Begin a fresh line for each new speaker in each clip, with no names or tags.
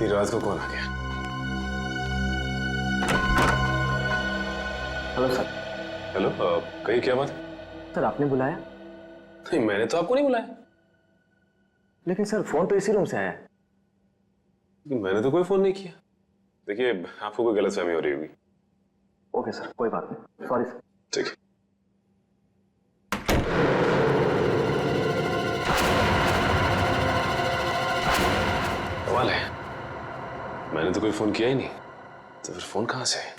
इतनी रात को कौन आ गया?
Hello sir.
हेलो, कहिए क्या बात है?
सर आपने बुलाया?
नहीं, मैंने तो आपको नहीं बुलाया।
लेकिन सर फोन तो इसी रूम से आया है।
मैंने तो कोई फोन नहीं किया। देखिए, आपको कोई गलतफहमी हो रही होगी।
ओके सर, कोई बात नहीं, सॉरी सर।
ठीक है। कमाल है, मैंने तो कोई फोन किया ही नहीं, तो फिर फोन कहां से है?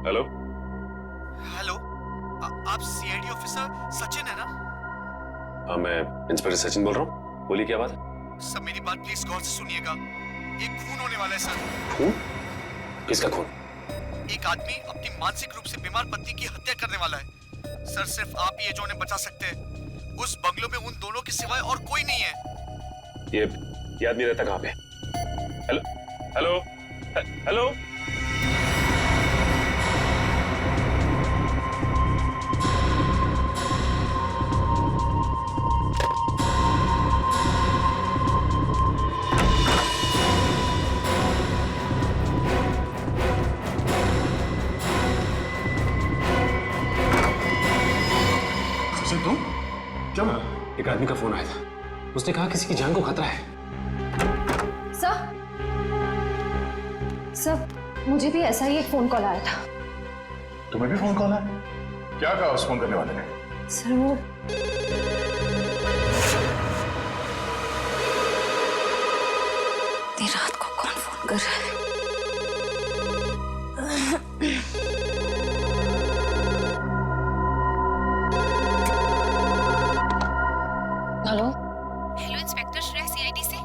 हेलो
हेलो, आप सीआईडी ऑफिसर सचिन है ना?
हाँ, मैं इंस्पेक्टर सचिन बोल रहा हूँ। बोलिए क्या बात है?
सर मेरी बात प्लीज गौर से सुनिएगा। एक खून होने वाला है सर।
खून? किसका खून?
एक आदमी अपनी मानसिक रूप से बीमार पत्नी की हत्या करने वाला है सर। सिर्फ आप ही है जो उन्हें बचा सकते हैं। उस बंगलों में उन दोनों के सिवाय और कोई नहीं है।
ये आदमी रहता कहाँ पे? Hello hello hello.
तुम क्या?
एक आदमी का फोन आया था, उसने कहा किसी की जान को खतरा है।
सर, मुझे भी ऐसा ही एक फोन कॉल आया था।
तुम्हें भी फोन कॉल है? क्या कहा उस फोन करने वाले ने?
सर वो इतनी रात को कौन फोन कर रहा है? Hello
hello, inspector Shreya CID से।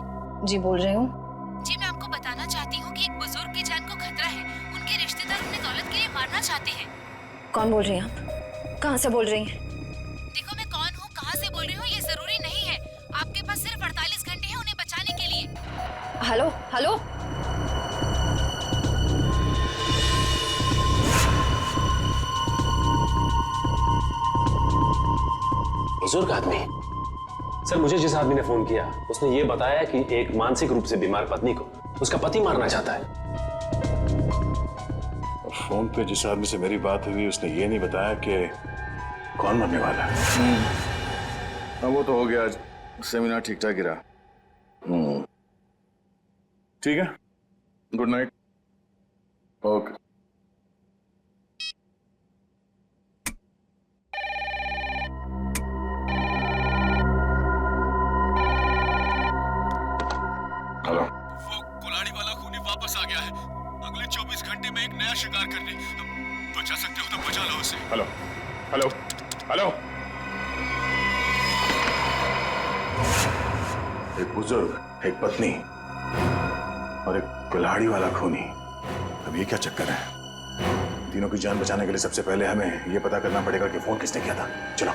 जी बोल रही हूँ।
जी, मैं आपको बताना चाहती हूँ कि एक बुजुर्ग की जान को खतरा है। उनके रिश्तेदार उन्हें दौलत के लिए मारना चाहते हैं।
कौन बोल रही हैं आप? कहाँ से बोल रही हैं?
देखो, मैं कौन हूँ, कहाँ से बोल रही हूँ, ये जरूरी नहीं है। आपके पास सिर्फ 48 घंटे हैं उन्हें बचाने के लिए।
Hello hello.
बुजुर्ग आदमी? सर, मुझे जिस आदमी ने फोन किया उसने ये बताया कि एक मानसिक रूप से बीमार पत्नी को उसका पति मारना चाहता है।
फोन पे जिस आदमी से मेरी बात हुई उसने ये नहीं बताया कि कौन मरने वाला है। अब वो तो हो गया, सेमिनार ठीक ठाक गिरा। ठीक है, गुड नाइट। ओके। हेलो।
वो कुल्हाड़ी वाला खूनी वापस आ गया है। अगले 24 घंटे में एक नया शिकार करने। बचा सकते हो तो बचा लो उसे।
Hello hello hello. एक बुजुर्ग, एक पत्नी और एक कुल्हाड़ी वाला खूनी। अब ये क्या चक्कर है? तीनों की जान बचाने के लिए सबसे पहले हमें ये पता करना पड़ेगा कि फोन किसने किया था। चलो।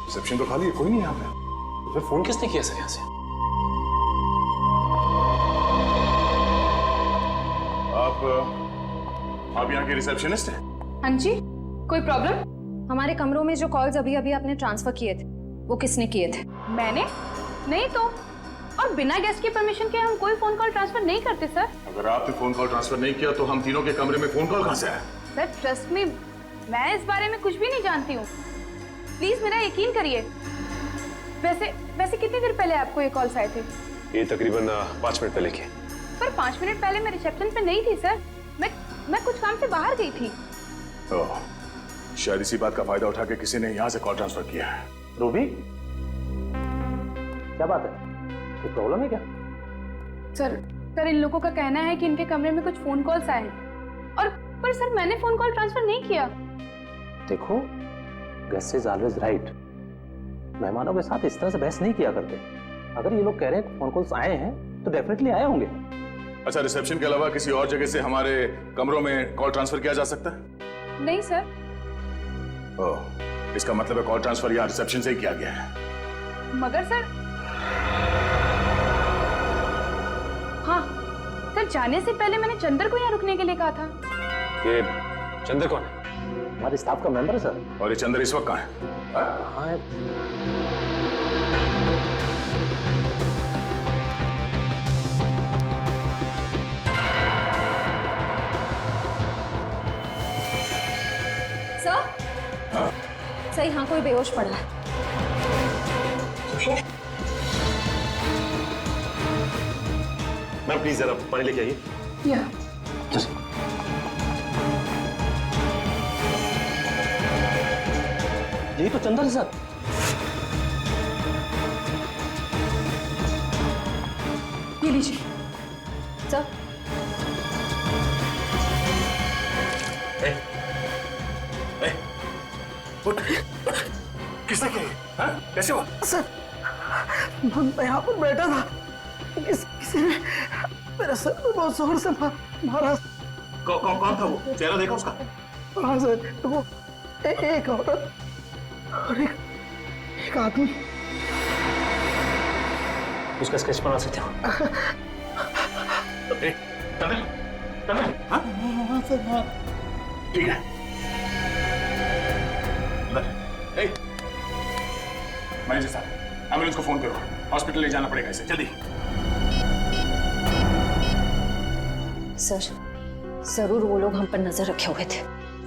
रिसेप्शन तो खाली है, कोई नहीं यहाँ पे।
फिर फोन किसने किया सर यहाँ से?
आप यहाँ के रिसेप्शनिस्ट हैं?
हाँ जी, कोई प्रॉब्लम? हमारे कमरों में जो कॉल्स अभी अभी आपने ट्रांसफर किए थे वो किसने किए थे?
मैंने? नहीं तो। और बिना गेस्ट की परमिशन के हम कोई फोन कॉल ट्रांसफर नहीं करते सर।
अगर आपने फोन कॉल ट्रांसफर नहीं किया तो हम तीनों के कमरे में फोन कॉल कहाँ से आया?
सर ट्रस्ट मी, मैं इस बारे में कुछ भी नहीं जानती हूँ। प्लीज मेरा यकीन करिए। वैसे कितनी देर पहले आपको ये कॉल्स आए थे?
ये तकरीबन 5 मिनट पहले किए।
पर 5 मिनट पहले मैं रिसेप्शन पे नहीं थी सर। मैं कुछ काम से बाहर गई थी।
ओह, शायद इसी बात का फायदा उठा के किसी ने यहाँ से कॉल ट्रांसफर किया है।
रूबी, क्या बात है? कोई प्रॉब्लम है क्या?
सर इन लोगों का कहना है कि इनके कमरे में कुछ फोन कॉल्स आए हैं। और पर सर मैंने फोन कॉल ट्रांसफर नहीं किया।
देखो, गेस्ट इज ऑलवेज राइट। मेहमानों के साथ इस तरह से बहस नहीं किया करते। अगर ये लोग कह रहे हैं फोन कॉल्स आए हैं तो डेफिनेटली आए होंगे।
अच्छा, रिसेप्शन के अलावा किसी और जगह से हमारे कमरों में कॉल ट्रांसफर किया जा सकता है?
नहीं सर।
ओह, इसका मतलब है कॉल ट्रांसफर यहाँ रिसेप्शन से ही किया गया है।
मगर सर, हाँ सर, जाने से पहले मैंने चंदर को यहाँ रुकने के लिए कहा था।
ये चंदर कौन है?
हमारे स्टाफ का मेंबर है सर।
और ये चंदर इस वक्त कहाँ है?
कहाँ है?
सर, सर यहाँ कोई बेहोश पड़ा है।
मैम प्लीज जरा पानी लेके आइए।
या
यही तो चंदर है सर।
ये लीजिए
सर,
किसने किया? हाँ? कैसे हुआ?
सर, मैं यहाँ पर बैठा था, किसी ने मेरे सर में बहुत जोर से मारा।
कौन था वो? चेहरा देखा उसका?
हाँ सर, वो एक औरत और एक आदमी।
उसका स्केच बना सकते हो?
हाँ सर, हाँ।
ठीक है। मैनेजर साहब, एम्बुलेंस को फोन करो, हॉस्पिटल ले जाना पड़ेगा इसे, जल्दी।
सर, जरूर वो लोग हम पर नजर रखे हुए थे।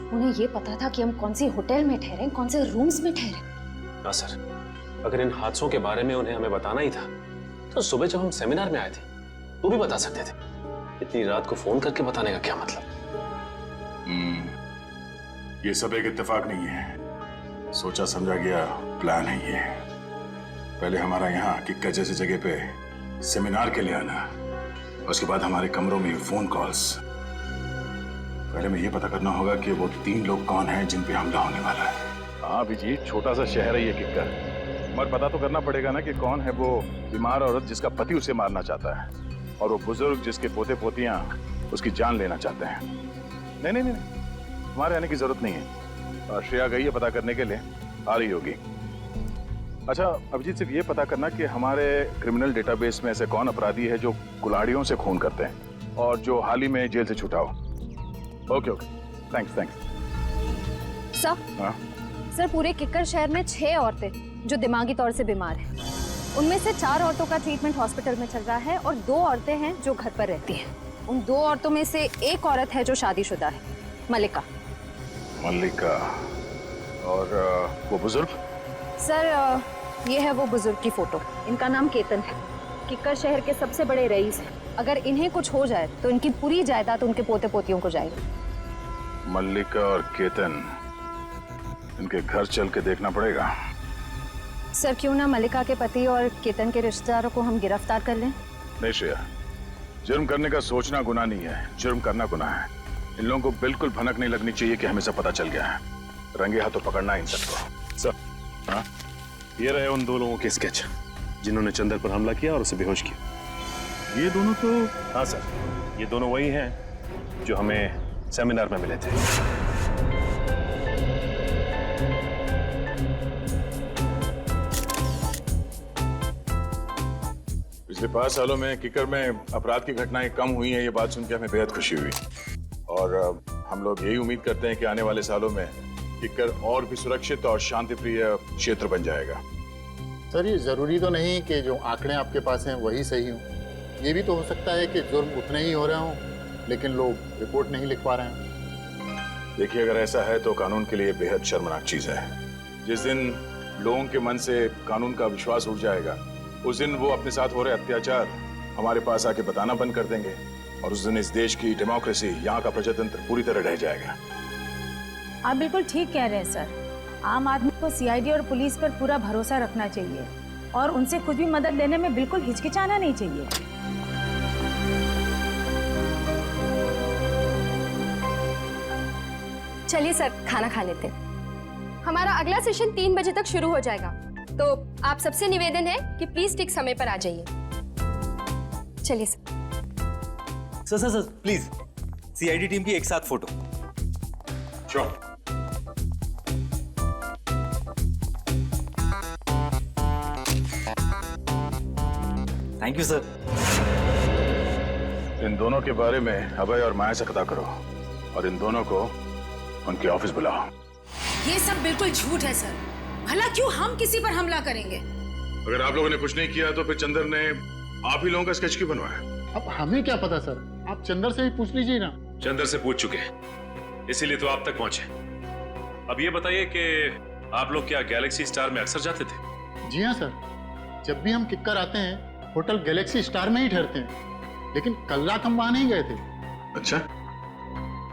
उन्हें ये पता था कि हम कौन सी होटल में ठहरे, कौन से रूम्स में ठहरे।
ना सर, अगर इन हादसों के बारे में उन्हें हमें बताना ही था तो सुबह जब हम सेमिनार में आए थे तो भी बता सकते थे। इतनी रात को फोन करके बताने का क्या मतलब?
ये सब एक इत्तेफाक नहीं है, सोचा समझा गया प्लान है ये। पहले हमारा यहाँ किक्कर जैसी जगह पे सेमिनार के लिए आना, उसके बाद हमारे कमरों में फोन कॉल्स। पहले में ये पता करना होगा कि वो 3 लोग कौन हैं जिन पे हमला होने वाला है।
हाँ अभिजीत, छोटा सा शहर है ये किक्कर, मगर पता तो करना पड़ेगा ना कि कौन है वो बीमार औरत जिसका पति उसे मारना चाहता है, और वो बुजुर्ग जिसके पोते पोतियां उसकी जान लेना चाहते हैं। नहीं नहीं नहीं, हमारे आने की जरूरत नहीं है। श्रेया गई है पता करने के लिए, आ रही होगी। अच्छा अभिजीत, सिर्फ ये पता करना कि हमारे क्रिमिनल डेटाबेस में ऐसे कौन अपराधी है जो कुल्हाड़ियों से खून करते हैं और जो हाल ही में जेल से छूटा हो। Okay okay, thanks thanks.
Sir,
हाँ
सर, पूरे किक्कर शहर में 6 औरतें जो दिमागी तौर से बीमार हैं। उनमें से 4 औरतों का ट्रीटमेंट हॉस्पिटल में चल रहा है और 2 औरतें हैं जो घर पर रहती हैं। उन 2 औरतों में से एक औरत है जो शादीशुदा है, मल्लिका।
मल्लिका, और वो बुजुर्ग?
सर, ये है वो बुजुर्ग की फोटो। इनका नाम केतन है, किक्कर शहर के सबसे बड़े रईस हैं। अगर इन्हें कुछ हो जाए तो इनकी पूरी जायदाद उनके पोते पोतियों को जाएगी।
मल्लिका और केतन, इनके घर चल के देखना पड़ेगा।
सर, क्यों ना मल्लिका के पति और केतन के रिश्तेदारों को हम गिरफ्तार कर लें?
नहीं श्रेया, जुर्म करने का सोचना गुनाह नहीं है, जुर्म करना गुनाह है। इन लोगों को बिल्कुल भनक नहीं लगनी चाहिए कि हमें सब पता चल गया है। रंगे हाथों पकड़ना इन सबको।
सर,
हाँ?
ये रहे उन 2 लोगों के स्केच जिन्होंने चंदर पर हमला किया और उसे बेहोश किया।
ये दोनों तो?
हाँ सर, ये दोनों वही हैं जो हमें सेमिनार में मिले थे।
पिछले 5 सालों में किक्कर में अपराध की घटनाएं कम हुई हैं, ये बात सुन के हमें बेहद खुशी हुई। और हम लोग यही उम्मीद करते हैं कि आने वाले सालों में किक्कर और भी सुरक्षित और शांतिप्रिय क्षेत्र बन जाएगा।
सर, ये जरूरी तो नहीं कि जो आंकड़े आपके पास हैं वही सही हों। ये भी तो हो सकता है कि जुर्म उतने ही हो रहे हों लेकिन लोग रिपोर्ट नहीं लिख पा रहे हैं।
देखिए, अगर ऐसा है तो कानून के लिए बेहद शर्मनाक चीज है। जिस दिन लोगों के मन से कानून का विश्वास उठ जाएगा, उस दिन वो अपने साथ हो रहे अत्याचार हमारे पास आके बताना बंद कर देंगे, और उस दिन इस देश की डेमोक्रेसी, यहाँ का प्रजातंत्र पूरी तरह रह जाएगा।
आप बिल्कुल ठीक कह रहे हैं सर। आम आदमी को सीआईडी और पुलिस पर पूरा भरोसा रखना चाहिए और उनसे कुछ भी मदद लेने में बिल्कुल हिचकिचाना नहीं चाहिए।
चलिए सर, खाना खा लेते। हमारा अगला सेशन 3 बजे तक शुरू हो जाएगा।
तो आप सबसे निवेदन है कि प्लीज ठीक समय पर आ जाइए। चलिए sir.
Sir please CID team की एक साथ फोटो।
श्योर।
Thank you sir.
इन दोनों के बारे में अभय और माया से पता करो और इन दोनों को उनके ऑफिस बुलाओ।
ये सब बिल्कुल झूठ है सर। भला क्यों हम किसी पर हमला करेंगे?
अगर आप लोगों ने कुछ नहीं किया तो फिर चंदर ने आप ही लोगों का स्केच क्यों बनवाया?
अब हमें क्या पता सर, आप चंदर से ही पूछ लीजिए ना।
चंदर से पूछ चुके हैं, इसीलिए तो आप तक पहुंचे। अब ये बताइए कि आप लोग क्या गैलेक्सी स्टार में अक्सर जाते थे?
जी हाँ सर, जब भी हम किक्कर आते हैं होटल गैलेक्सी स्टार में ही ठहरते हैं, लेकिन कल रात हम वहां नहीं गए थे।
अच्छा,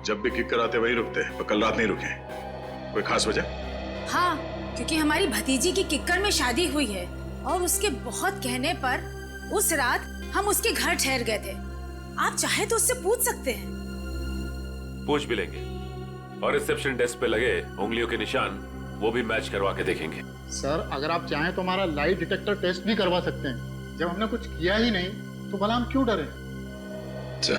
जब भी किक कराते वही रुकते हैं, पर कल रात नहीं रुके। कोई खास वजह?
हाँ, क्योंकि हमारी भतीजी की किक्कर में शादी हुई है और उसके बहुत कहने पर उस रात हम उसके घर ठहर गए थे। आप चाहे तो उससे पूछ सकते हैं।
पूछ भी लेंगे और रिसेप्शन डेस्क पे लगे उंगलियों के निशान वो भी मैच करवा के देखेंगे।
सर अगर आप चाहें तो हमारा लाई डिटेक्टर टेस्ट भी करवा सकते हैं। जब हमने कुछ किया ही नहीं तो भला हम क्यों डरे?
सर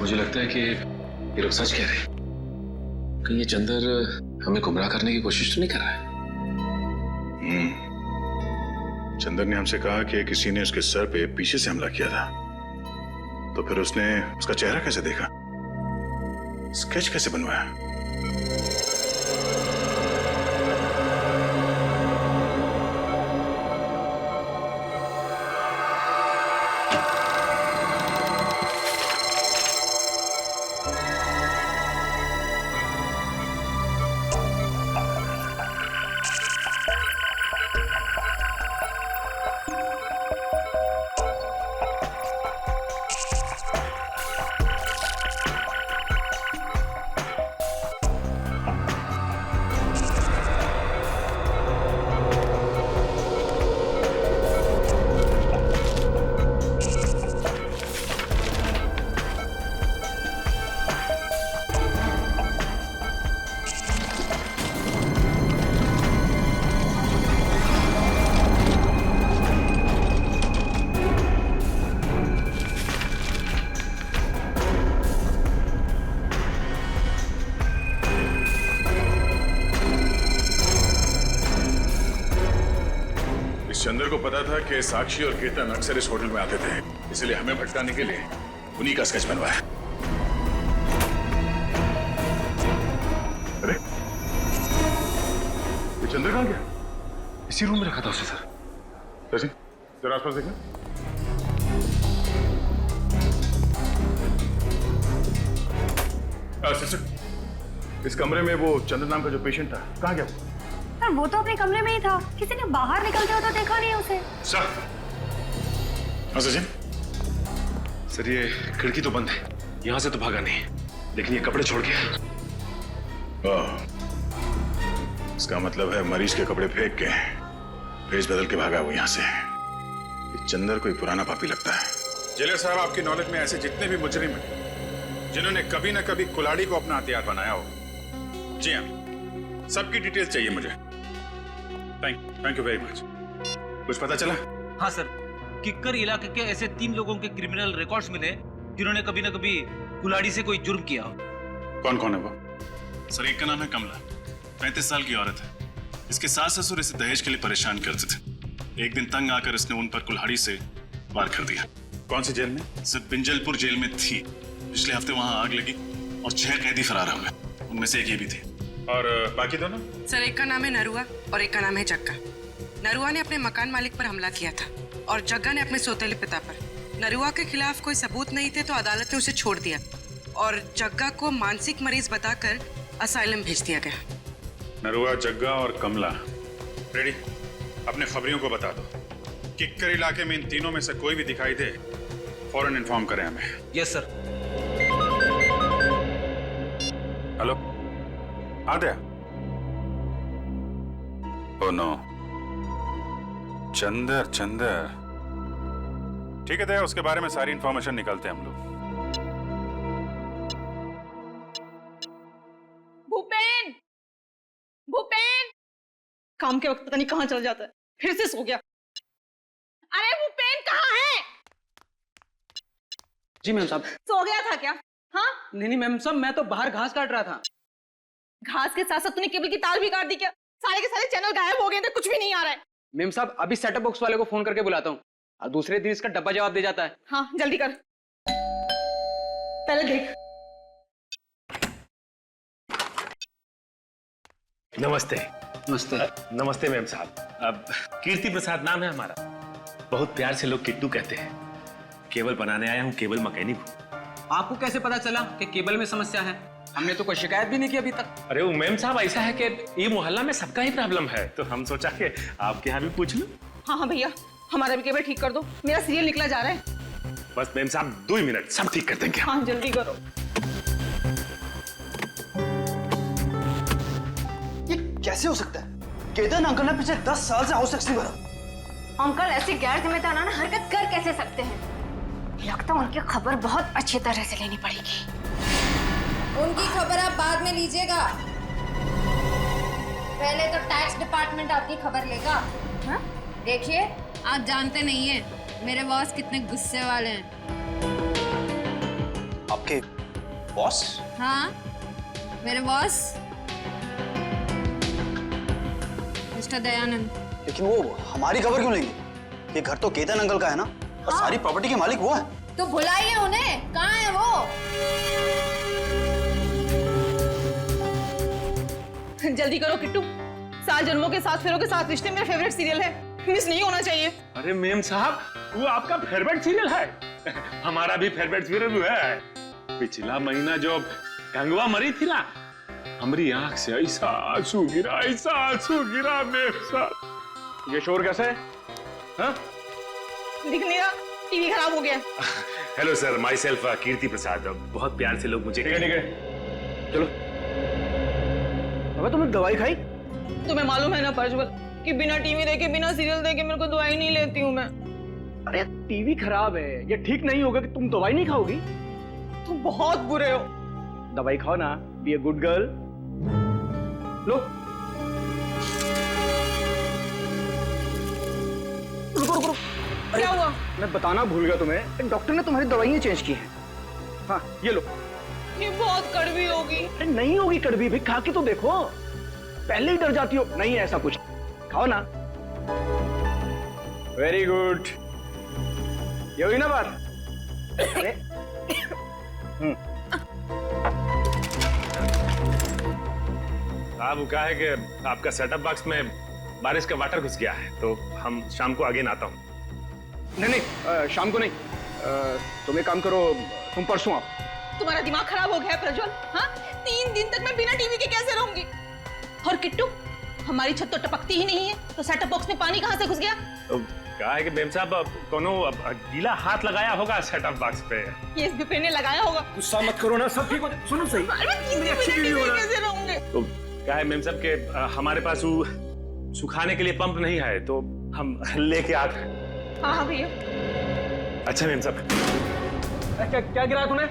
मुझे लगता है कि ये लोग सच कह रहे हैं। कहीं ये चंदर हमें गुमराह करने की कोशिश तो नहीं कर रहा है?
चंदर ने हमसे कहा कि किसी ने उसके सर पे पीछे से हमला किया था, तो फिर उसने उसका चेहरा कैसे देखा, स्केच कैसे बनवाया? चंदर को पता था कि साक्षी और केतन अक्सर इस होटल में आते थे, इसलिए हमें भटकाने के लिए उन्हीं का स्केच बनवाया। अरे ये चंदर कहां गया?
इसी रूम में रखा था उसे सर।
जरा आसपास देखना। सिस्टर, इस कमरे में वो चंदर नाम का जो पेशेंट था कहां गया?
सर वो तो अपने कमरे में ही था, किसी ने बाहर निकलते हुए तो देखा नहीं उसे।
सर, हाँ सचिन।
सर ये खिड़की तो बंद है, यहाँ से तो भागा नहीं, लेकिन ये कपड़े छोड़ गया।
इसका मतलब है मरीज के कपड़े फेंक के भेज बदल के भागा वो यहाँ से। ये चंदर कोई पुराना पापी लगता है। जेलर साहब, आपकी नॉलेज में ऐसे जितने भी मुजरिम हैं जिन्होंने कभी ना कभी कुल्हाड़ी को अपना हथियार बनाया हो, जी हाँ, सबकी डिटेल्स चाहिए मुझे। Thank you very much. कुछ पता चला?
हाँ सर, किक्कर इलाके के ऐसे 3 लोगों के क्रिमिनल रिकॉर्ड्स मिले जिन्होंने कभी ना कभी कुल्हाड़ी से कोई जुर्म किया हो।
कौन कौन है वो?
सर एक का नाम है कमला, 35 साल की औरत है। इसके सास ससुर इसे दहेज के लिए परेशान करते थे। एक दिन तंग आकर इसने उन पर कुल्हाड़ी से वार कर दिया।
कौन सी जेल में?
सर बिंजलपुर जेल में थी। पिछले हफ्ते वहां आग लगी और 6 कैदी फरार हो गए, उनमें से एक ये भी थे।
और बाकी दोनों?
सर एक का नाम है नरुआ और एक का नाम है जग्गा। नरुआ ने अपने मकान मालिक पर हमला किया था और जग्गा ने अपने सौतेले पिता पर। नरुआ के खिलाफ कोई सबूत नहीं थे तो अदालत ने उसे छोड़ दिया और जग्गा को मानसिक मरीज बताकर असाइलम भेज दिया गया।
नरुआ, जग्गा और कमला रेडी? अपने खबरियों को बता दो, किक्कर इलाके में इन तीनों में से कोई भी दिखाई दे फौरन इन्फॉर्म करें हमें।
Yes sir.
Hello, Adya? Oh no, Chander. ठीक है दया, उसके बारे में सारी इंफॉर्मेशन निकालते हैं हम लोग।
भूपेन, भूपेन,
काम के वक्त पता नहीं कहाँ चल जाता है, फिर से सो गया। अरे वो पेन कहाँ है?
जी मैम साहब।
सो गया था क्या? हाँ?
नहीं मैम साहब, मैं तो बाहर घास काट रहा था।
घास के साथ साथ तूने केबल की तार भी काट दी क्या? सारे के सारे चैनल गायब हो गए थे, कुछ भी नहीं आ रहा है।
मैम साहब अभी सेटअप बॉक्स वाले को फोन करके बुलाता हूँ और दूसरे दिन इसका डब्बा जवाब दे जाता है।
हाँ जल्दी कर, पहले देख।
नमस्ते।
नमस्ते।
नमस्ते मैम साहब। अब कीर्ति प्रसाद नाम है हमारा। बहुत प्यार से लोग किट्टू कहते हैं। केबल बनाने आया हूँ, केबल मैकेनिक हूँ।
आपको कैसे पता चला कि केबल में समस्या है? हमने तो कोई शिकायत भी नहीं की अभी तक।
अरे वो मैम साहब ऐसा है कि ये मोहल्ला में सबका ही प्रॉब्लम है, तो हम सोचा कि आपके यहाँ भी पूछ लूं।
हाँ भैया, हमारा भी केबल ठीक कर दो, मेरा सीरियल निकला जा रहा है।
बस मैम साहब 2 मिनट, सब ठीक कर देंगे।
हाँ जल्दी करो।
ये कैसे हो सकता है? केतन अंकल ने पिछले 10 साल से हाउस टैक्स नहीं भरा।
अंकल ऐसी गैर जिम्मेदाराना हरकत कर कैसे सकते हैं? लगता है उनकी खबर बहुत अच्छी तरह से लेनी पड़ेगी।
उनकी खबर आप बाद में लीजिएगा, पहले तो टैक्स डिपार्टमेंट आपकी खबर लेगा। हाँ? देखिए आप जानते नहीं हैं मेरे बॉस कितने गुस्से वाले हैं।
आपके बॉस?
हाँ मेरे बॉस मिस्टर दयानंद।
लेकिन वो हमारी खबर क्यों लेंगे? ये घर तो केतन अंकल का है ना, और सारी प्रॉपर्टी के मालिक वो है।
तो बुलाइए उन्हें, कहाँ है वो?
जल्दी करो किट्टू, 7 जन्मों के 7 फेरों के 7 रिश्ते मेरा फेवरेट सीरियल है, मिस नहीं होना चाहिए।
अरे मैम साहब वो आपका फेवरेट सीरियल है। हमारा भी फेवरेट सीरियल है। पिछला महीना जो गंगवा मरी थी ना, हमारी आंख से ऐसा आंसू गिरा मैम साहब।
ये शोर कैसे है? हाँ?
दिख नहीं रहा, टीवी खराब हो गया।
हेलो सर, माई सेल्फ कीर्ति प्रसाद। बहुत प्यार से लोग मुझे।
ठीक है चलो।
अबे तुमने दवाई खाई?
तुम्हें मालूम है ना प्रज्वल कि बिना टीवी देखे, बिना सीरियल देखे मेरे को दवाई नहीं लेती हूँ मैं।
अरे टीवी खराब है, ये ठीक नहीं होगा कि तुम दवाई नहीं खाओगी।
तुम बहुत बुरे हो।
दवाई खाओ ना, बी ए गुड गर्ल। लो रुको।
क्या हुआ?
मैं बताना भूल गया तुम्हें, डॉक्टर ने तुम्हारी दवाइयाँ चेंज की हैं। हाँ ये लो।
ये बहुत कड़वी होगी।
अरे नहीं होगी कड़वी भी, खा के तो देखो। पहले ही डर जाती हो। नहीं है ऐसा कुछ, खाओ ना। वेरी गुड, ये हुई ना बात। अरे
साहब क्या है कि आपका सेटअप बॉक्स में बारिश का वाटर घुस गया है, तो हम शाम को आगे आता हूँ।
नहीं शाम को नहीं, तुम एक काम करो, तुम परसों आओ।
तुम्हारा दिमाग खराब हो गया है प्रज्वल। हाँ 3 दिन तक मैं बिना टीवी के कैसे रहूंगी? और किट्टू, हमारी छत तो टपकती ही नहीं है, तो सेटअप बॉक्स में पानी कहाँ से घुस गया?
तो क्या है कि मैम साहब कोनो गीला हाथ लगाया होगा सेटअप बॉक्स पे।
ये इस बिपिन ने लगाया होगा।
गुस्सा मत करो ना, सब ठीक हो जाए। सुनो सही,
कैसे रहूंगे?
तो क्या है मैम साहब के हमारे पास वो सुखाने के लिए पंप नहीं है, तो हम लेके आते हैं।
हाँ भैया।
अच्छा मैम साहब।
क्या गिराया तूने?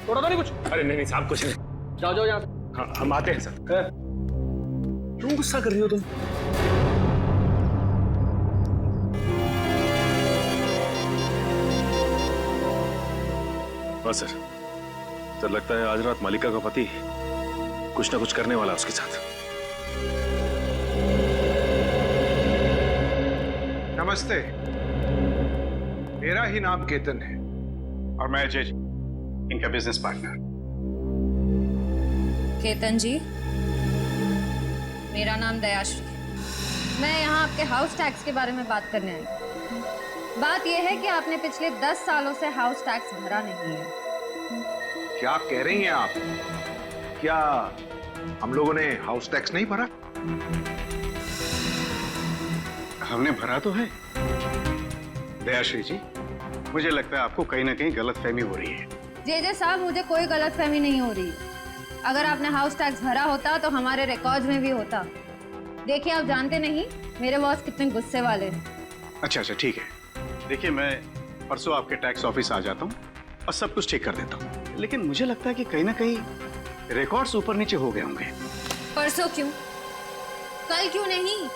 तोड़ा तो नहीं कुछ?
अरे नहीं साहब कुछ नहीं।
जाओ यहाँ से।
हाँ हम आते हैं सर। क्यों गुस्सा कर रही हो तुम? हाँ सर लगता है आज रात मालिका का पति कुछ ना कुछ करने वाला उसके साथ।
नमस्ते, मेरा ही नाम केतन है और मैं अजय, इनका बिजनेस पार्टनर।
केतन जी, मेरा नाम दयाश्री है। मैं यहाँ आपके हाउस टैक्स के बारे में बात करने आई हूँ। बात यह है कि आपने पिछले 10 सालों से हाउस टैक्स भरा नहीं है।
क्या कह रही हैं आप? क्या हम लोगों ने हाउस टैक्स नहीं भरा? हमने भरा तो है। दयाश्री जी, मुझे लगता है आपको कहीं ना कहीं गलतफहमी हो रही है।
जे साहब, मुझे कोई गलतफहमी नहीं हो रही। अगर आपने हाउस टैक्स भरा होता तो हमारे रिकॉर्ड्स में भी होता। देखिए, आप जानते नहीं मेरे बॉस कितने गुस्से वाले हैं।
अच्छा ठीक है। देखिए, मैं परसों आपके टैक्स ऑफिस आ जाता हूँ और सब कुछ चेक कर देता हूँ, लेकिन मुझे लगता है कि कहीं ना कहीं रिकॉर्ड्स ऊपर नीचे हो गए होंगे।
परसों क्यों, कल क्यों नहीं?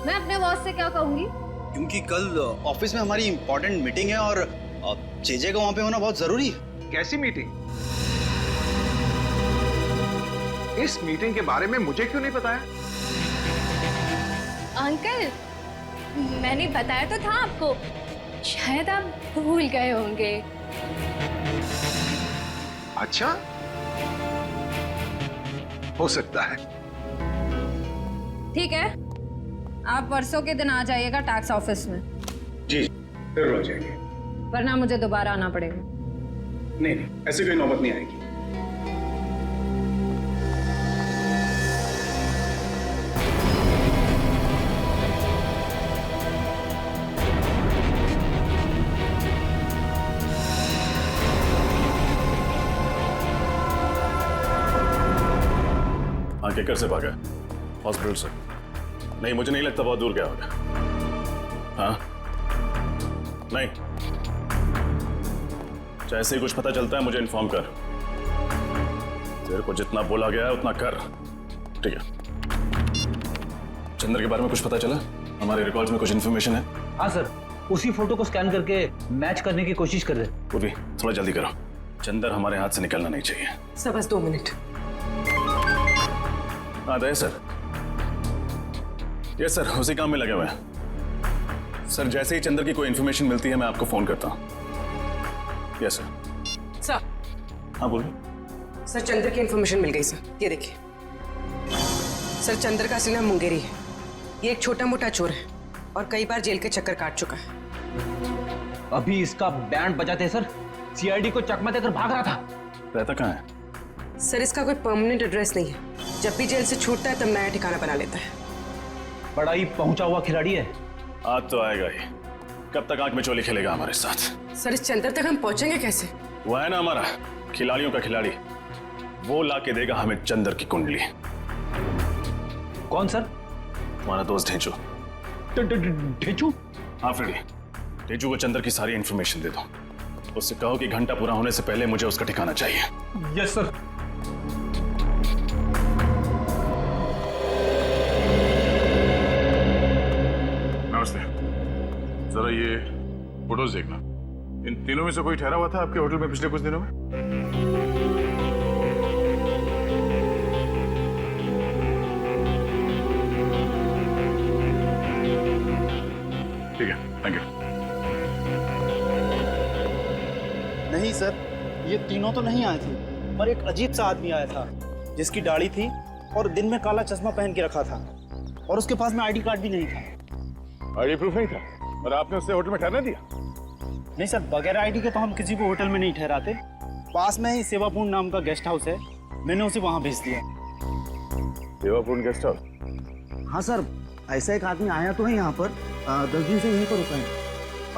मैं अपने बॉस से क्या कहूंगी?
क्योंकि कल ऑफिस में हमारी इंपॉर्टेंट मीटिंग है और जेजे का वहां पे होना बहुत जरूरी है।
कैसी मीटिंग? इस मीटिंग के बारे में मुझे क्यों नहीं बताया?
अंकल, मैंने बताया तो था आपको, शायद आप भूल गए होंगे।
अच्छा, हो सकता है।
ठीक है, आप परसों के दिन आ जाइएगा टैक्स ऑफिस में।
जी जरूर आ जाएंगे।
वरना मुझे दोबारा आना पड़ेगा।
नहीं नहीं, ऐसी कोई नौबत नहीं आएगी।
हाँ, केकर से भागा? हॉस्पिटल से? नहीं, मुझे नहीं लगता बहुत दूर गया होगा। हाँ? नहीं, जैसे ही कुछ पता चलता है मुझे इन्फॉर्म कर। तेरे को जितना बोला गया है उतना कर, ठीक है? चंद्र के बारे में कुछ पता चला? हमारे रिकॉर्ड्स में कुछ इन्फॉर्मेशन है?
हाँ सर, उसी फोटो को स्कैन करके मैच करने की कोशिश कर रहे।
पूर्वी, थोड़ा जल्दी करो। चंद्र हमारे हाथ से निकलना नहीं चाहिए।
सर बस 2 मिनट।
हाँ दे सर। यस सर, उसी काम में लगे हुए हैं। सर जैसे ही चंद्र की कोई इन्फॉर्मेशन मिलती है मैं आपको फोन करता हूँ। Yes sir.
सर।
हाँ बोलिए।
सर चंद्र की इन्फॉर्मेशन मिल गई सर, ये देखिए। सर चंद्र का असली नाम मुंगेरी है। ये एक छोटा मोटा चोर है और कई बार जेल के चक्कर काट चुका है।
अभी इसका बैंड बजाते सर, सीआईडी को चकमा देकर भाग रहा था।
रहता कहाँ है?
सर इसका कोई परमानेंट एड्रेस नहीं है। जब भी जेल से छूटता है तब नया ठिकाना बना लेता है।
बड़ा ही पहुंचा हुआ खिलाड़ी है।
आज तो आएगा ही। कब तक आंख में चोली खेलेगा हमारे साथ?
सर इस चंद्र तक हम पहुंचेंगे कैसे?
वो है ना हमारा खिलाड़ियों का खिलाड़ी, वो लाके देगा हमें चंद्र की कुंडली।
कौन सर?
हमारा दोस्त ढेंचू।
ढेंचू?
हाँ फ्रेडी, ढेंचू को चंद्र की सारी इंफॉर्मेशन दे दो। उससे कहो कि घंटा पूरा होने से पहले मुझे उसका ठिकाना चाहिए।
Yes sir.
नमस्ते, जरा ये फोटोज देखना। इन तीनों में से कोई ठहरा हुआ था आपके होटल में पिछले कुछ दिनों में? ठीक है, थैंक यू।
नहीं सर, ये तीनों तो नहीं आए थे, पर एक अजीब सा आदमी आया था जिसकी दाढ़ी थी और दिन में काला चश्मा पहन के रखा था और उसके पास में आईडी कार्ड भी नहीं था।
आईडी प्रूफ नहीं था और आपने उससे होटल में ठहरने दिया?
नहीं सर, बगैर आईडी के तो हम किसी को होटल में नहीं ठहराते। पास में ही सेवापूर्ण नाम का गेस्ट हाउस है, मैंने उसे वहां भेज दिया।
सेवापूर्ण गेस्ट हाउस?
हाँ सर, ऐसा एक आदमी आया तो है यहाँ पर, 10 दिन से यहीं पर रुका है।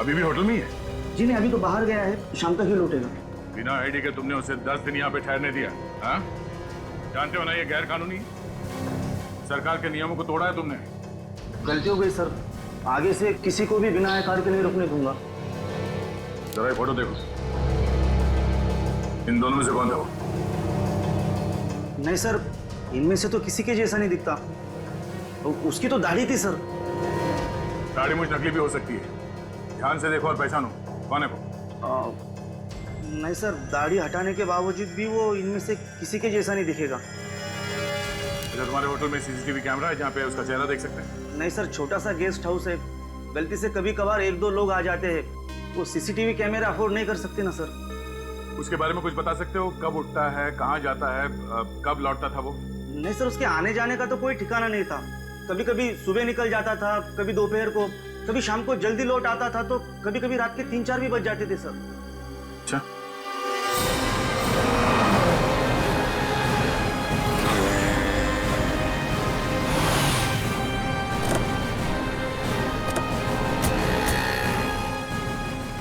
अभी भी होटल में ही है?
जी नहीं, अभी तो बाहर गया है, शाम तक ही लौटेगा।
बिना आईडी के तुमने उसे 10 दिन यहाँ पे ठहरने दिया? हाँ? जानते हो ना ये गैर कानूनी है। सरकार के नियमों को तोड़ा है तुमने।
गलती हो गई सर, आगे से किसी को भी बिना आईडी के नहीं रुकने दूंगा।
जरा ये फोटो देखो, इन दोनों में से कौन था वो?
नहीं सर, इनमें से तो किसी के जैसा नहीं दिखता। उसकी तो दाढ़ी थी सर।
दाढ़ी मुझ नकली भी हो सकती है, ध्यान से देखो और पहचानो कौन है वो।
नहीं सर, दाढ़ी हटाने के बावजूद भी वो इनमें से किसी के जैसा नहीं दिखेगा।
अच्छा, तुम्हारे होटल में सीसीटीवी कैमरा है जहाँ पे उसका चेहरा देख सकते हैं?
नहीं सर, छोटा सा गेस्ट हाउस है, गलती से कभी कभार 1-2 लोग आ जाते हैं, वो सीसीटीवी कैमरा अफोर्ड नहीं कर सकते ना सर।
उसके बारे में कुछ बता सकते हो? कब उठता है, कहाँ जाता है, कब लौटता था वो?
नहीं सर, उसके आने जाने का तो कोई ठिकाना नहीं था। कभी कभी सुबह निकल जाता था, कभी दोपहर को, कभी शाम को जल्दी लौट आता था, तो कभी कभी रात के 3-4 भी बज जाते थे सर।
अच्छा,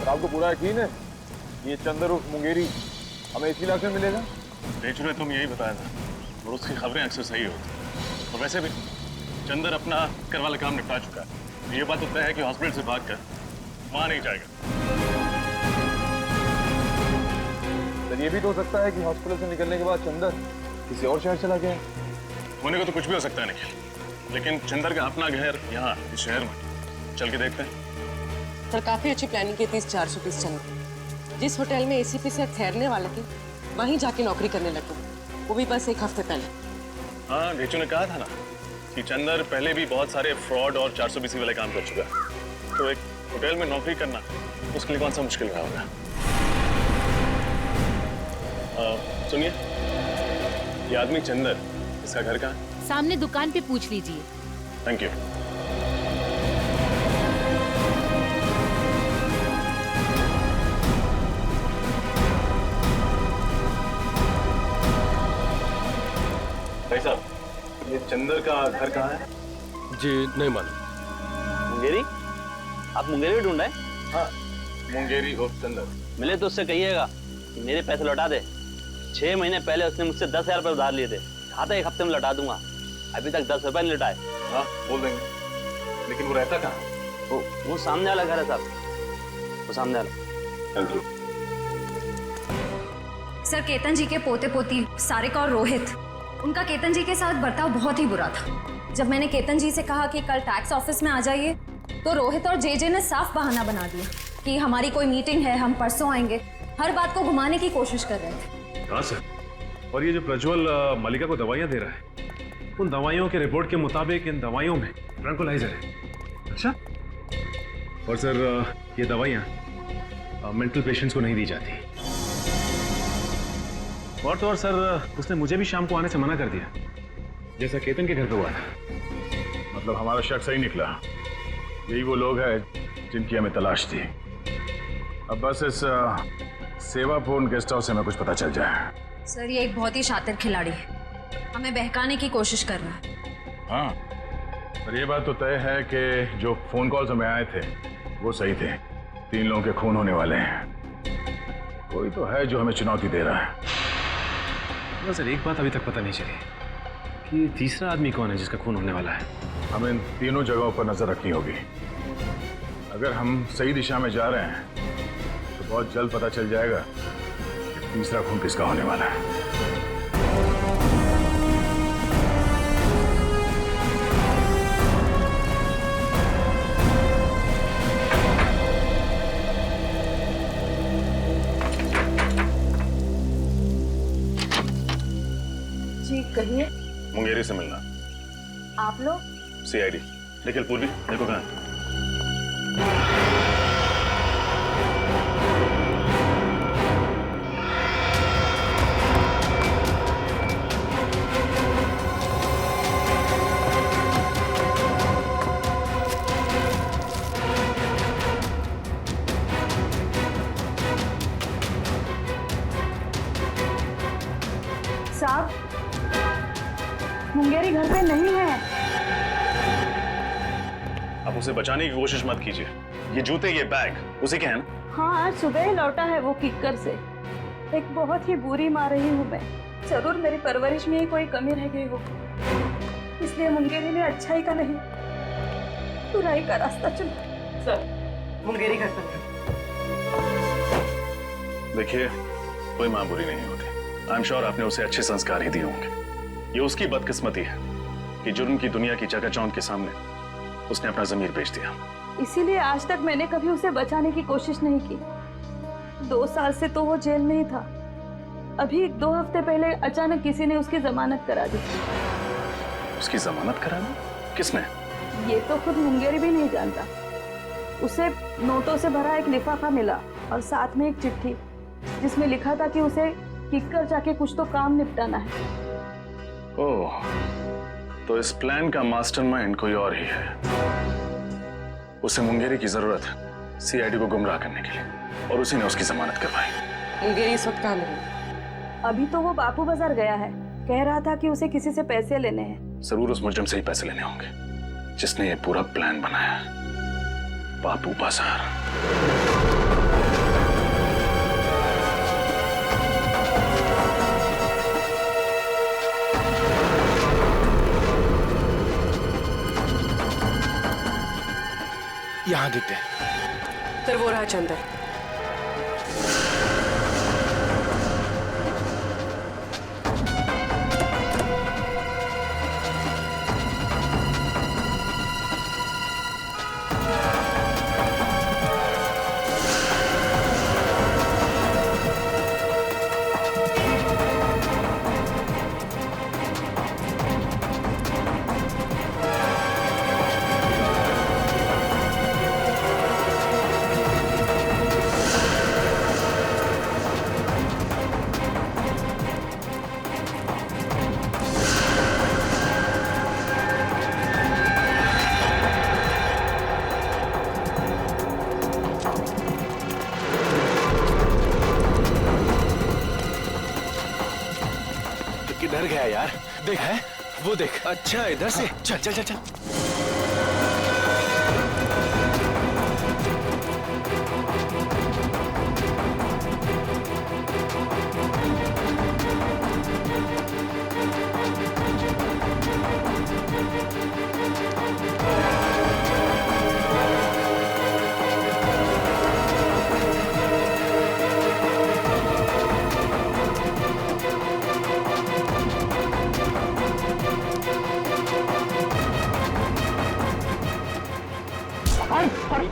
आपको पूरा यकीन है ये चंद्र उर्फ मुंगेरी हमें इसी इलाके में मिलेगा?
ढेंचू ने तुम यही बताया था और उसकी खबरें अक्सर सही होती। और वैसे भी चंद्र अपना कर वाला काम निपटा चुका है। ये बात तो तय है कि हॉस्पिटल से भागकर वहां नहीं जाएगा।
तो ये भी तो हो सकता है कि हॉस्पिटल से निकलने के बाद चंद्र किसी और शहर चला गया।
होने को तो कुछ भी हो सकता है निखिल,
लेकिन चंदर का अपना घर यहाँ इस शहर में, चल के देखते हैं।
सर काफी अच्छी प्लानिंग की थी इस 400 पीस चंदर। जिस होटल में एसीपी सर ठहरने वाले थे वहीं जाके नौकरी करने लगे, वो भी बस 1 हफ्ते पहले।
हाँ, घेचू ने कहा था ना कि चंदर पहले भी बहुत सारे फ्रॉड और 420 वाले काम कर चुका है, तो एक होटल में नौकरी करना उसके लिए कौन सा मुश्किल रहा होगा। सुनिए, ये आदमी चंदर, इसका घर कहाँ है?
सामने दुकान पे पूछ लीजिए।
Thank you. भाई साहब, ये चंदर का घर कहाँ है?
जी नहीं मालूम।
मुंगेरी? आप मुंगेरी ढूंढ रहे हैं?
हाँ, मुंगेरी उर्फ चंदर।
मिले तो उससे कहिएगा कि मेरे पैसे लौटा दे। 6 महीने पहले उसने मुझसे 10,000 रुपये उधार लिए थे, कहा था 1 हफ्ते में लौटा दूंगा, अभी तक 10 रुपये नहीं लौटाए।
हाँ बोल देंगे, लेकिन वो रहता कहाँ?
वो सामने वाला घर है साहब, वो सामने वाला।
Thank you.
सर, केतन जी के पोते पोती सारिका और रोहित, उनका केतन जी के साथ बर्ताव बहुत ही बुरा था। जब मैंने केतन जी से कहा कि कल टैक्स ऑफिस में आ जाइए, तो रोहित और जेजे ने साफ बहाना बना दिया कि हमारी कोई मीटिंग है, हम परसों आएंगे। हर बात को घुमाने की कोशिश कर रहे थे।
हाँ सर, और ये जो प्रज्वल मलिका को दवाइयाँ दे रहा है, उन दवाइयों के रिपोर्ट के मुताबिक इन दवाइयों में ट्रैंकुलाइजर है। अच्छा, और सर ये दवाइयाँ मेंटल पेशेंट्स को नहीं दी जाती। और तो और सर, उसने मुझे भी शाम को आने से मना कर दिया, जैसा केतन के घर पे हुआ था।
मतलब हमारा शक सही निकला, यही वो लोग हैं जिनकी हमें तलाश थी। अब बस इस सेवापूर्ण गेस्ट हाउस से हमें कुछ पता चल जाए।
सर, ये एक बहुत ही शातिर खिलाड़ी है, हमें बहकाने की कोशिश कर रहा है।
हाँ, पर ये बात तो तय है कि जो फोन कॉल्स हमें आए थे वो सही थे। 3 लोगों के खून होने वाले हैं। कोई तो है जो हमें चुनौती दे रहा है।
सर, एक बात अभी तक पता नहीं चली कि तीसरा आदमी कौन है जिसका खून होने वाला है।
हमें इन तीनों जगहों पर नजर रखनी होगी। अगर हम सही दिशा में जा रहे हैं तो बहुत जल्द पता चल जाएगा कि तीसरा खून किसका होने वाला है।
जी कहिए।
मुंगेरी से मिलना।
आप लोग?
CID। निखिल पूर्वी, देखो कहाँ है?
साहब, मुंगेरी घर पे नहीं है।
आप उसे बचाने की कोशिश मत कीजिए। ये जूते, ये बैग उसी के हैं ना?
हाँ, आज सुबह ही लौटा है वो किक्कर से। एक बहुत ही बुरी माँ रही हूँ मैं। जरूर मेरी परवरिश में ही कोई कमी रह गई हो, इसलिए मुंगेरी ने अच्छाई का नहीं बुराई का रास्ता चुना।
सर, मुंगेरी घर पर
देखिए, कोई माँ बुरी नहीं होती। आई एम श्योर आपने उसे अच्छे संस्कार ही दिए होंगे। ये उसकी बदकिस्मती है कि जुर्म की दुनिया की चकाचौंध के सामने उसने अपना जमीर बेच दिया।
इसीलिए आज तक मैंने कभी उसे बचाने की कोशिश नहीं की। 2 साल से तो वो जेल में ही था। अभी 2 हफ्ते पहले अचानक किसी ने उसकी जमानत करा दी।
उसकी जमानत करा दी? किसने?
ये तो खुद मुंगेरी भी नहीं जानता। उसे नोटों से भरा एक लिफाफा मिला और साथ में एक चिट्ठी जिसमें लिखा था कि उसे किक्कर जाके कुछ तो काम निपटाना है।
ओह, तो इस प्लान का मास्टरमाइंड कोई और ही है। उसे मुंगेरी की जरूरत है CID को गुमराह करने के लिए, और उसी ने उसकी जमानत करवाई।
मुंगेरी इस वक्त कहाँ मिले?
अभी तो वो बापू बाजार गया है। कह रहा था कि उसे किसी से पैसे लेने हैं।
जरूर उस मुजरिम से ही पैसे लेने होंगे जिसने ये पूरा प्लान बनाया। बापू बाजार।
यहाँ देते हैं।
सर, वो रहा चंदर।
यार, देख है वो देख। अच्छा इधर से चल चल चल चल।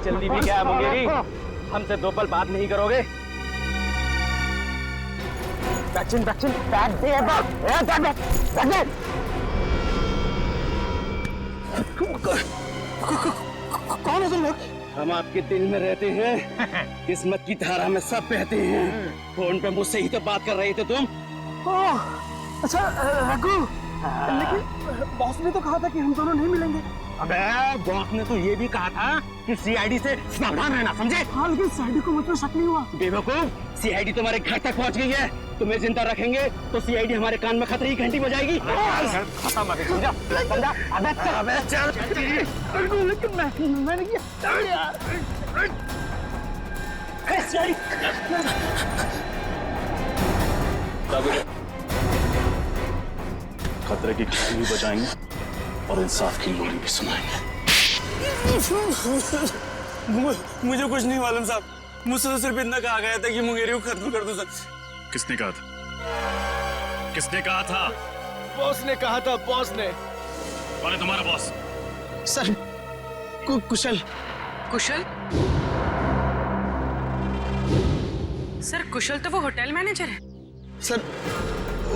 जल्दी भी क्या मुंगेरी, हमसे 2 पल बात नहीं करोगे?
कौन है तुम लोग?
हम आपके दिल में रहते हैं, किस्मत की धारा में सब बहते हैं। फोन पे मुझसे ही तो बात कर रहे थे तुम।
अच्छा रघु, लेकिन बॉस ने तो कहा था कि हम दोनों नहीं मिलेंगे।
अबे बॉस ने तो ये भी कहा था कि सीआईडी से सावधान रहना, समझे?
हाँ लेकिन सीआईडी को मुझ पर शक नहीं हुआ।
बेवकूफ, सीआईडी तुम्हारे घर तक पहुंच गई है। तुम्हें जिंदा रखेंगे तो सीआईडी हमारे कान में खतरे की घंटी बजाएगी। खत्म है, समझा? समझा? अबे चल।
लेकिन मैंने किया। चल यार।
खतरे की घंटी भी बजाएंगे और इंसाफ की लोरी भी सुनाएंगे।
मुझे कुछ नहीं मालूम साहब, मुझसे तो सिर्फ इतना कहा गया था कि मुंगेरी को खत्म कर दो सर।
किसने कहा था? किसने कहा था?
बॉस ने कहा था, बॉस ने।
कौन है तुम्हारा बॉस?
सर कुशल।
कुशल? सर कुशल तो वो होटल मैनेजर है।
सर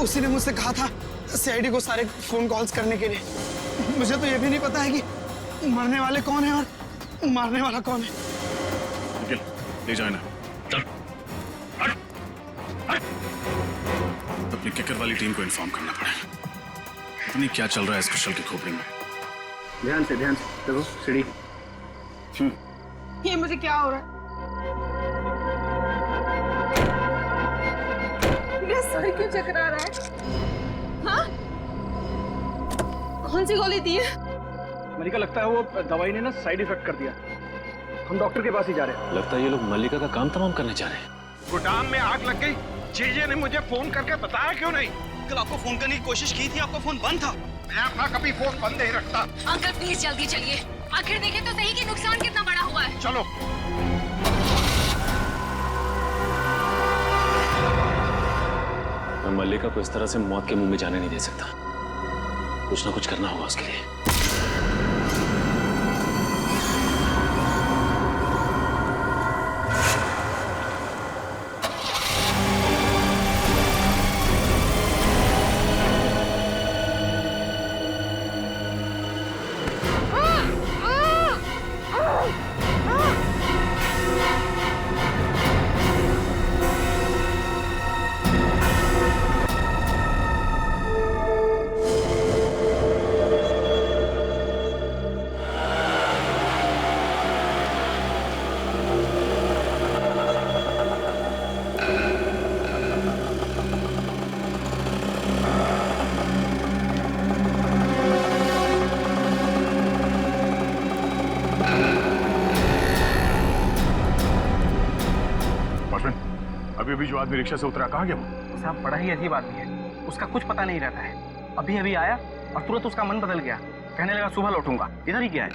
उसी ने मुझसे कहा था सीआईडी को सारे फोन कॉल्स करने के लिए। मुझे तो ये भी नहीं पता है कि मरने वाले कौन है और मारने वाला कौन है।
निखिल, ले जाए ना। चल। हट। हट। अपनी किकर वाली टीम को इन्फॉर्म करना पड़ेगा। पता नहीं क्या चल रहा है इस कुशल की खोपड़ी में।
ध्यान से देखो सीढ़ी।
ये मुझे क्या हो रहा है? मेरा सर क्यों चकरा रहा है? हाँ? कौन सी गोली दी है?
मलिका, लगता है वो दवाई ने ना साइड इफेक्ट कर दिया। हम डॉक्टर के पास ही जा रहे हैं।
लगता है ये लोग मल्लिका का काम तमाम करने जा रहे हैं।
गोदाम में आग लग गई। जीजे ने मुझे फोन करके बताया क्यों नहीं?
कल आपको फोन करने की कोशिश की थी, आपका फोन बंद था।
मैं अपना कभी फोन बंद नहीं रखता।
अंकल प्लीज जल्दी चलिए, आखिर देखें तो सही कि नुकसान कितना बड़ा हुआ है।
चलो।
मैं मल्लिका को इस तरह से मौत के मुंह में जाने नहीं दे सकता। कुछ ना कुछ करना होगा उसके लिए।
अभी जो आदमी रिक्शा से उतरा, कहाँ गया वो?
साहब बड़ा ही अजीब आदमी है, उसका कुछ पता नहीं रहता है। अभी अभी आया और तुरंत उसका मन बदल गया, कहने लगा सुबह लौटूंगा। इधर ही क्या है?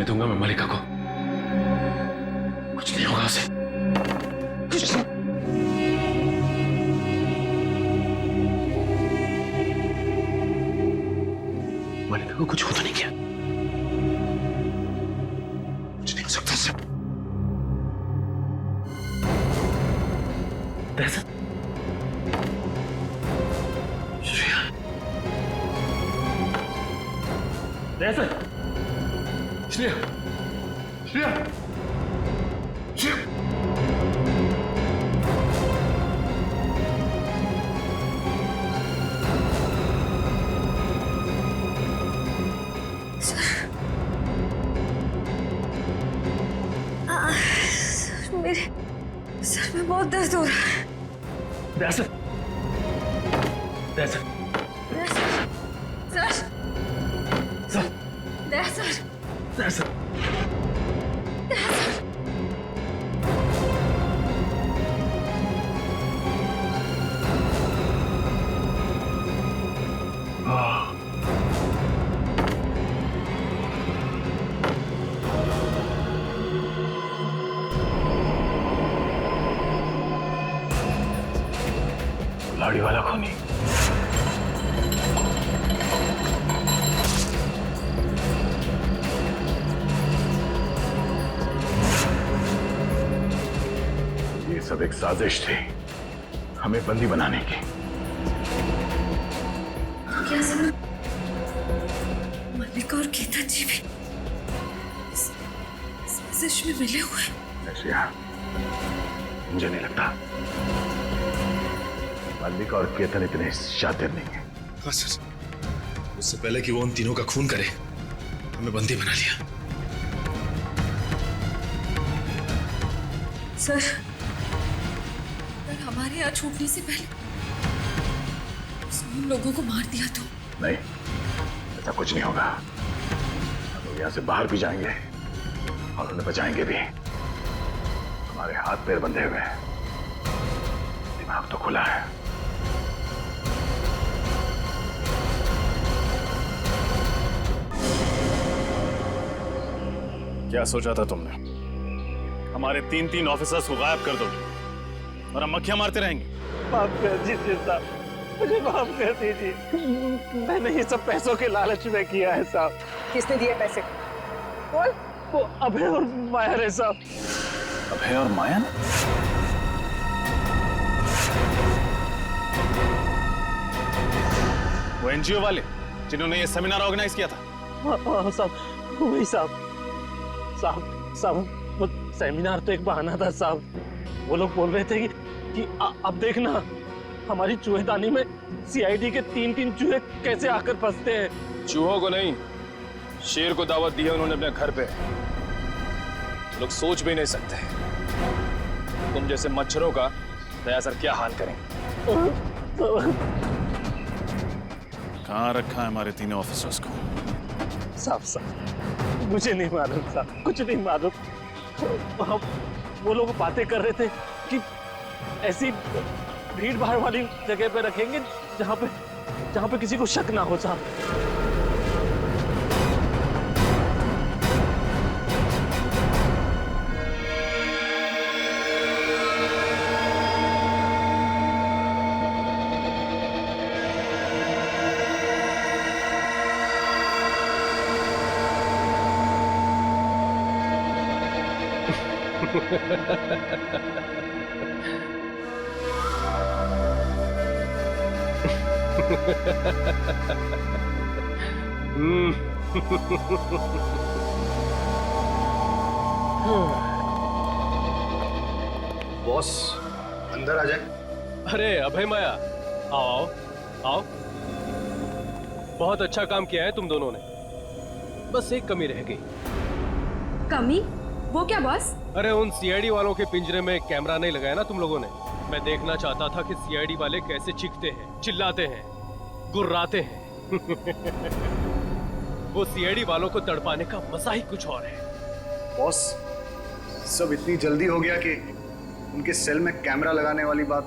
होने दूंगा मैं मल्लिका को। कुछ नहीं होगा उसे, कुछ नहीं। मल्लिका को कुछ हो तो नहीं किया? कुछ नहीं हो सकता उससे। दहशत। श्रेया, दहशत। श्रेया, श्रेया, श्रेया।
मेरे सर में बहुत दर्द हो रहा है।
दहशत, दहशत,
सर,
सर,
दहशत,
दहशत।
दहशत।
लाड़ी वाला खूनी।
ये सब एक साजिश थी हमें बंदी बनाने की।
क्या समझ? मल्लिका और केतन जी भी इस साजिश में मिले हुए हैं।
श्रेया, मुझे नहीं लगता मल्लिका और केतन इतने शातिर नहीं है।
हाँ सर, उससे पहले कि वो उन तीनों का खून करे हमें बंदी बना लिया।
सर, अगर हमारे यहाँ छूटने से पहले उसने उन लोगों को मार दिया तो?
नहीं, ऐसा कुछ नहीं होगा। हम लोग यहाँ से बाहर भी जाएंगे और उन्हें बचाएंगे भी। हमारे हाथ पैर बंधे हुए हैं, दिमाग तो खुला है।
क्या सोचा था तुमने? हमारे 3 ऑफिसर्स को गायब कर दोगे और हम मक्खियां मारते रहेंगे?
माफ कर दीजिए साहब, मुझे माफ कर दीजिए। मैंने ये सब पैसों के लालच में किया है साहब।
किसने दिए पैसे? बोल।
वो अभय और माया है साहब।
अभय और माया? वो एनजीओ वाले जिन्होंने ये सेमिनार ऑर्गेनाइज किया था?
हाँ साहब, वही साहब। साहब वो सेमिनार तो एक बहाना था साहब। वो लोग बोल रहे थे कि अब देखना हमारी चूहेदानी में सीआईडी के 3 चूहे कैसे आकर फंसते हैं।
चूहों को नहीं, शेर को दावत दी है उन्होंने अपने घर पे। लोग सोच भी नहीं सकते तुम जैसे मच्छरों का दया सर क्या हाल करेंगे।
कहाँ रखा है हमारे 3 ऑफिसर्स को?
साहब मुझे नहीं मालूम साहब, कुछ नहीं मालूम। वो लोग बातें कर रहे थे कि ऐसी भीड़ भाड़ वाली जगह पे रखेंगे जहाँ पे किसी को शक ना हो साहब।
बॉस अंदर आ जाए।
अरे अभय माया, आओ आओ। बहुत अच्छा काम किया है तुम दोनों ने, बस एक कमी रह गई।
कमी? वो क्या बॉस?
अरे उन सीआईडी वालों के पिंजरे में कैमरा नहीं लगाया ना तुम लोगों ने। मैं देखना चाहता था कि सीआईडी वाले कैसे चीखते हैं, चिल्लाते हैं, गुर्राते हैं। वो सीआईडी वालों को तड़पाने का मजा ही कुछ और है।
बॉस सब इतनी जल्दी हो गया कि उनके सेल में कैमरा लगाने वाली बात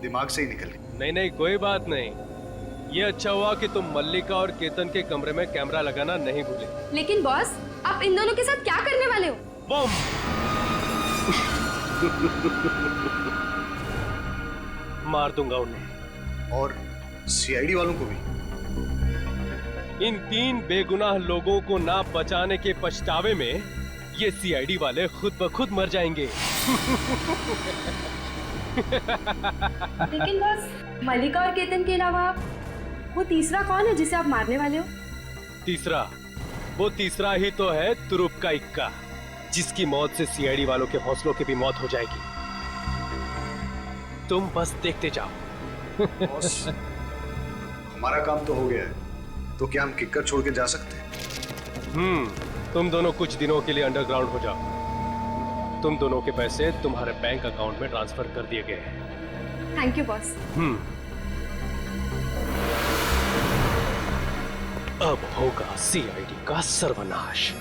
दिमाग से ही निकल गई।
नहीं नहीं, कोई बात नहीं। ये अच्छा हुआ कि तुम मल्लिका और केतन के कमरे में कैमरा लगाना नहीं भूले।
लेकिन बॉस
आप इन दोनों के साथ क्या करने वाले हो?
बम। मार दूंगा उन्हें
और सीआईडी वालों को भी।
इन 3 बेगुनाह लोगों को ना बचाने के पछतावे में ये सीआईडी वाले खुद ब खुद मर जाएंगे।
लेकिन बस मलिका और केतन के अलावा वो तीसरा कौन है जिसे आप मारने वाले हो?
वो तीसरा ही तो है तुरुप का इक्का, जिसकी मौत से सीआईडी वालों के हौसलों की भी मौत हो जाएगी। तुम बस देखते जाओ।
बॉस, हमारा काम तो हो गया है, तो क्या हम किक्कर छोड़ के जा सकते हैं?
तुम दोनों कुछ दिनों के लिए अंडरग्राउंड हो जाओ। तुम दोनों के पैसे तुम्हारे बैंक अकाउंट में ट्रांसफर कर दिए गए हैं।
Thank you boss.
अब होगा सीआईडी का सर्वनाश।